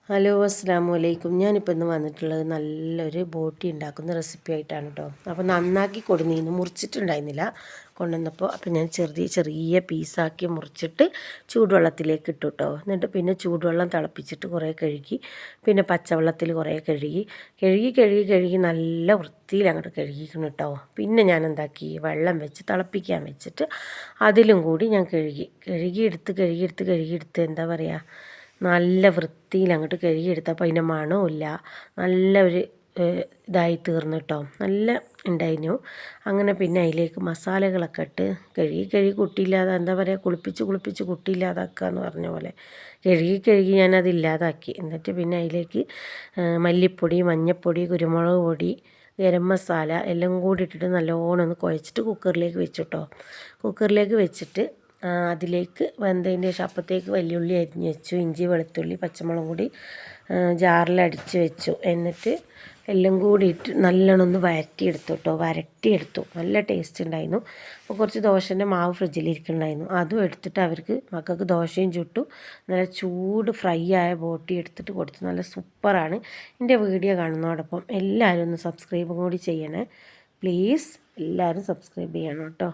Hello അസ്സലാമു അലൈക്കും. ഞാനിപ്പോൾ ഇന്ന് വന്നിട്ടുള്ളത് നല്ലൊരു ബോട്ടി ഉണ്ടാക്കുന്ന റെസിപ്പി ആയിട്ടാണ് കേട്ടോ. അപ്പോൾ നന്നാക്കി കൊടുന്നീന്ന് മുറിച്ചിട്ടുണ്ടായിരുന്നില്ല കൊണ്ടുവന്നപ്പോൾ. അപ്പോൾ ഞാൻ ചെറിയ ചെറിയ പീസാക്കി മുറിച്ചിട്ട് ചൂടുവെള്ളത്തിലേക്ക് ഇട്ടു കേട്ടോ. എന്നിട്ട് പിന്നെ ചൂടുവെള്ളം തിളപ്പിച്ചിട്ട് കുറേ കഴുകി, പിന്നെ പച്ചവെള്ളത്തിൽ കുറേ കഴുകി നല്ല വൃത്തിയിൽ അങ്ങോട്ട് കഴുകിക്കണം കേട്ടോ. പിന്നെ ഞാൻ എന്താക്കി, വെള്ളം വെച്ച് തിളപ്പിക്കാൻ വെച്ചിട്ട് അതിലും കൂടി ഞാൻ കഴുകിയെടുത്ത് എന്താ പറയുക, നല്ല വൃത്തിയിൽ അങ്ങോട്ട് കഴുകിയെടുത്തപ്പോൾ അതിൻ്റെ മണമില്ല, നല്ല ഒരു ഇതായി തീർന്നു കേട്ടോ. നല്ല ഉണ്ടായിരുന്നു. അങ്ങനെ പിന്നെ അതിലേക്ക് മസാലകളൊക്കെ ഇട്ട് കഴുകി കുട്ടിയില്ലാതെ എന്താ പറയുക, കുളിപ്പിച്ച് കുട്ടിയില്ലാതാക്കുക എന്ന് പറഞ്ഞ പോലെ കഴുകി ഞാനത് ഇല്ലാതാക്കി. എന്നിട്ട് പിന്നെ അതിലേക്ക് മല്ലിപ്പൊടി, മഞ്ഞൾപ്പൊടി, കുരുമുളക് പൊടി, ഗരം മസാല എല്ലാം കൂടി ഇട്ടിട്ട് നല്ലോണം ഒന്ന് കുഴച്ചിട്ട് കുക്കറിലേക്ക് വെച്ചു കേട്ടോ. കുക്കറിലേക്ക് വെച്ചിട്ട് അതിലേക്ക് വെന്തതിൻ്റെ ശേഷം അപ്പത്തേക്ക് വലിയുള്ളി അരിഞ്ഞ് വെച്ചു, ഇഞ്ചി വെളുത്തുള്ളി പച്ചമുളകും കൂടി ജാറിലടിച്ച് വെച്ചു. എന്നിട്ട് എല്ലാം കൂടി ഇട്ട് നല്ലോണം ഒന്ന് വരട്ടിയെടുത്തു. നല്ല ടേസ്റ്റ് ഉണ്ടായിരുന്നു. അപ്പോൾ കുറച്ച് ദോശൻ്റെ മാവ് ഫ്രിഡ്ജിലിരിക്കുന്നുണ്ടായിരുന്നു, അതും എടുത്തിട്ട് അവർക്ക് മക്കൾക്ക് ദോശയും ചുട്ടു. നല്ല ചൂട് ഫ്രൈ ആയ ബോട്ടി എടുത്തിട്ട് കൊടുത്തു. നല്ല സൂപ്പറാണ്. എൻ്റെ വീഡിയോ കാണുന്നതോടൊപ്പം എല്ലാവരും ഒന്ന് സബ്സ്ക്രൈബും കൂടി ചെയ്യണേ പ്ലീസ്. എല്ലാവരും സബ്സ്ക്രൈബ് ചെയ്യണം കേട്ടോ.